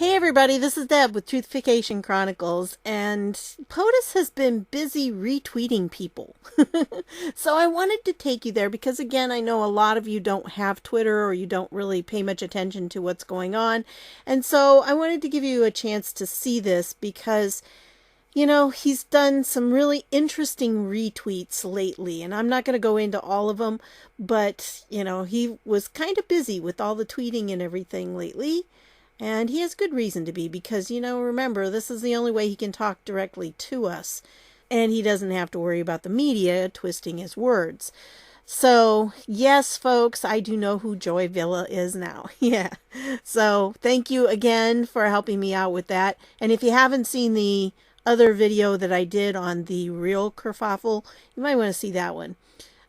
Hey everybody, this is Deb with Truthification Chronicles, and POTUS has been busy retweeting people. So I wanted to take you there because, again, I know a lot of you don't have Twitter or you don't really pay much attention to what's going on. And so I wanted to give you a chance to see this because, you know, he's done some really interesting retweets lately, and I'm not going to go into all of them, but, you know, he was kind of busy with all the tweeting and everything lately. And he has good reason to be because, you know, remember, this is the only way he can talk directly to us. And he doesn't have to worry about the media twisting his words. So, yes, folks, I do know who Joy Villa is now. Yeah. So, thank you again for helping me out with that. And if you haven't seen the other video that I did on the real kerfuffle, you might want to see that one.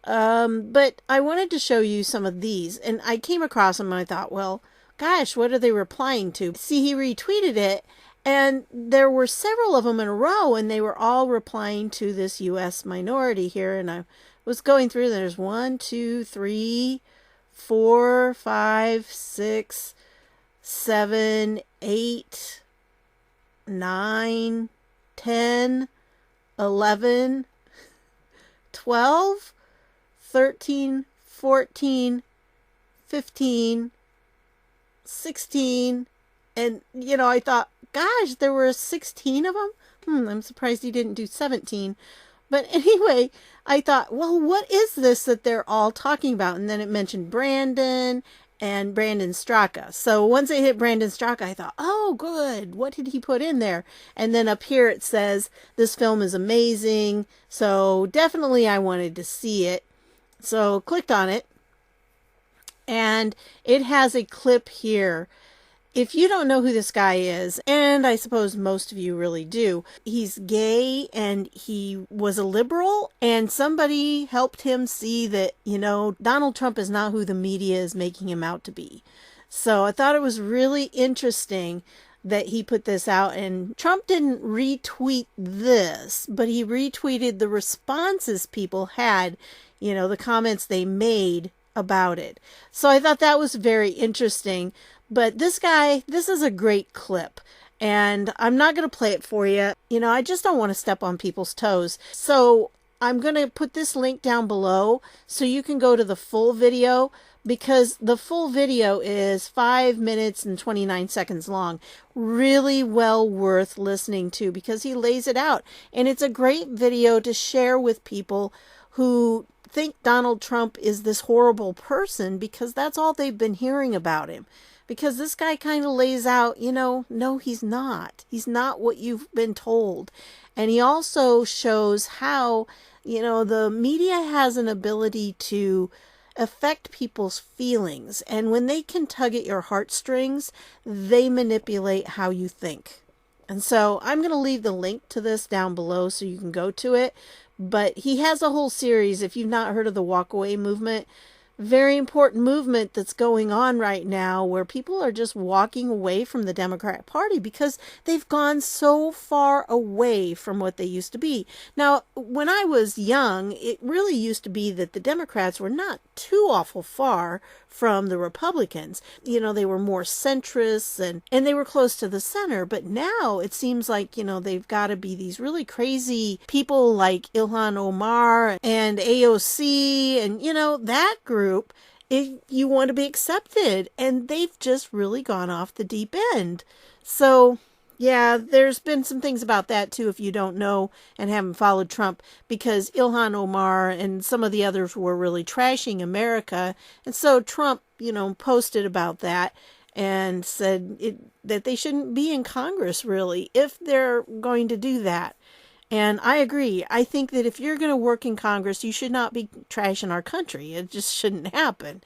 But I wanted to show you some of these. And I came across them and I thought, well, gosh, what are they replying to? See, he retweeted it, and there were several of them in a row, and they were all replying to this U.S. minority here. And I was going through, there's 1, 2, 3, 4, 5, 6, 7, 8, 9, 10, 11, 12, 13, 14, 15, 16, and, you know, I thought, gosh, there were 16 of them? I'm surprised he didn't do 17. But anyway, I thought, well, what is this that they're all talking about? And then it mentioned Brandon and Brandon Straka. So once I hit Brandon Straka, I thought, oh, good. What did he put in there? And then up here it says, this film is amazing. So definitely I wanted to see it. So clicked on it. And it has a clip here. If you don't know who this guy is, and I suppose most of you really do, he's gay and he was a liberal, and somebody helped him see that, you know, Donald Trump is not who the media is making him out to be. So I thought it was really interesting that he put this out, and Trump didn't retweet this, but he retweeted the responses people had, you know, the comments they made about it. So I thought that was very interesting. But this guy, this is a great clip, and I'm not going to play it for you. You know, I just don't want to step on people's toes. So I'm going to put this link down below so you can go to the full video, because the full video is 5 minutes and 29 seconds long. Really well worth listening to because he lays it out. And it's a great video to share with people who think Donald Trump is this horrible person, because that's all they've been hearing about him. Because this guy kind of lays out, you know, no, he's not. He's not what you've been told. And he also shows how, you know, the media has an ability to affect people's feelings. And when they can tug at your heartstrings, they manipulate how you think. And so I'm going to leave the link to this down below so you can go to it. But he has a whole series, if you've not heard of the walkaway movement, very important movement that's going on right now where people are just walking away from the Democratic Party because they've gone so far away from what they used to be. Now, when I was young, it really used to be that the Democrats were not too awful far from the Republicans. You know, they were more centrists and they were close to the center. But now it seems like, you know, they've got to be these really crazy people like Ilhan Omar and AOC and, you know, that group, if you want to be accepted. And they've just really gone off the deep end. So yeah, there's been some things about that too, if you don't know and haven't followed Trump, because Ilhan Omar and some of the others were really trashing America. And so Trump, you know, posted about that and said that they shouldn't be in Congress, really, if they're going to do that. And I agree. I think that if you're going to work in Congress, you should not be trashing our country. It just shouldn't happen.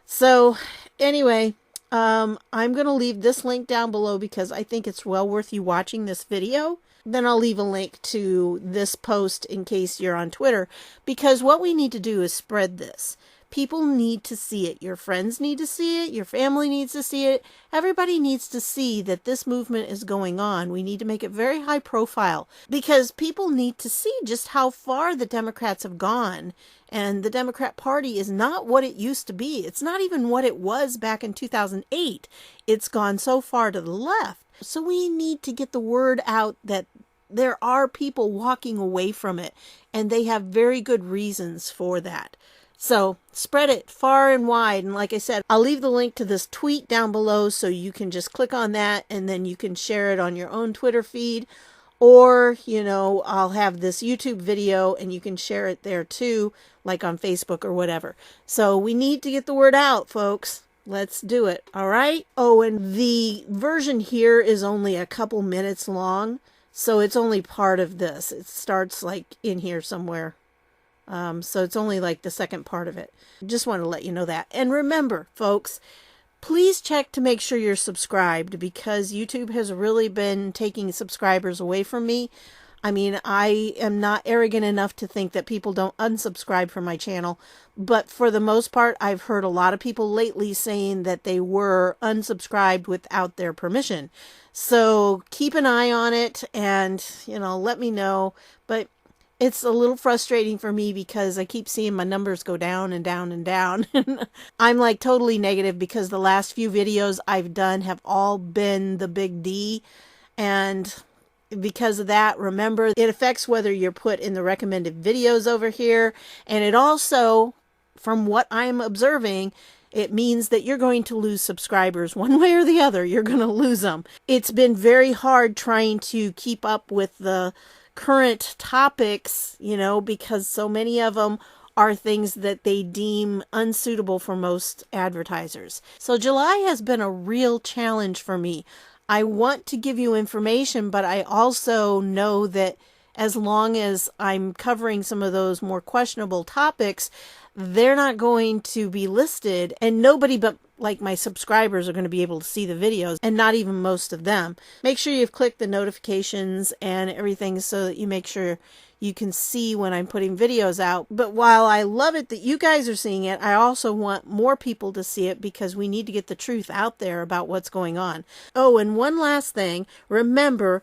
So anyway, I'm going to leave this link down below because I think it's well worth you watching this video. Then I'll leave a link to this post in case you're on Twitter, because what we need to do is spread this. People need to see it. Your friends need to see it. Your family needs to see it. Everybody needs to see that this movement is going on. We need to make it very high profile because people need to see just how far the Democrats have gone. And the Democrat Party is not what it used to be. It's not even what it was back in 2008. It's gone so far to the left. So we need to get the word out that there are people walking away from it, and they have very good reasons for that. So spread it far and wide. And like I said, I'll leave the link to this tweet down below so you can just click on that and then you can share it on your own Twitter feed. Or, I'll have this YouTube video and you can share it there too, like on Facebook or whatever. So we need to get the word out, folks. Let's do it. All right. Oh, and the version here is only a couple minutes long. So it's only part of this. It starts like in here somewhere. So it's only like the second part of it. Just want to let you know that. And remember, folks, please check to make sure you're subscribed because YouTube has really been taking subscribers away from me. I mean, I am not arrogant enough to think that people don't unsubscribe from my channel. But for the most part, I've heard a lot of people lately saying that they were unsubscribed without their permission. So keep an eye on it and, let me know. But it's a little frustrating for me because I keep seeing my numbers go down and down and down. I'm like totally negative because the last few videos I've done have all been the big D. And because of that, remember, it affects whether you're put in the recommended videos over here. And it also, from what I'm observing, it means that you're going to lose subscribers one way or the other. You're going to lose them. It's been very hard trying to keep up with the current topics, because so many of them are things that they deem unsuitable for most advertisers. So July has been a real challenge for me. I want to give you information, but I also know that as long as I'm covering some of those more questionable topics, they're not going to be listed, and nobody but like my subscribers are going to be able to see the videos, and not even most of them. Make sure you've clicked the notifications and everything so that you make sure you can see when I'm putting videos out. But while I love it that you guys are seeing it, I also want more people to see it because we need to get the truth out there about what's going on. Oh, and one last thing. Remember,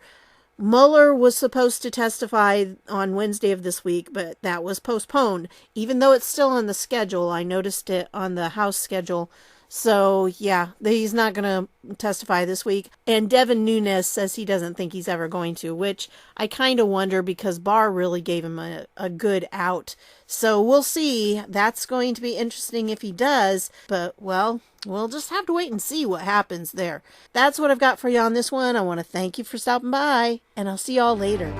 Mueller was supposed to testify on Wednesday of this week, but that was postponed. Even though it's still on the schedule, I noticed it on the House schedule. So, yeah, he's not going to testify this week. And Devin Nunes says he doesn't think he's ever going to, which I kind of wonder because Barr really gave him a good out. So we'll see. That's going to be interesting if he does. But, well, we'll just have to wait and see what happens there. That's what I've got for you on this one. I want to thank you for stopping by, and I'll see y'all later.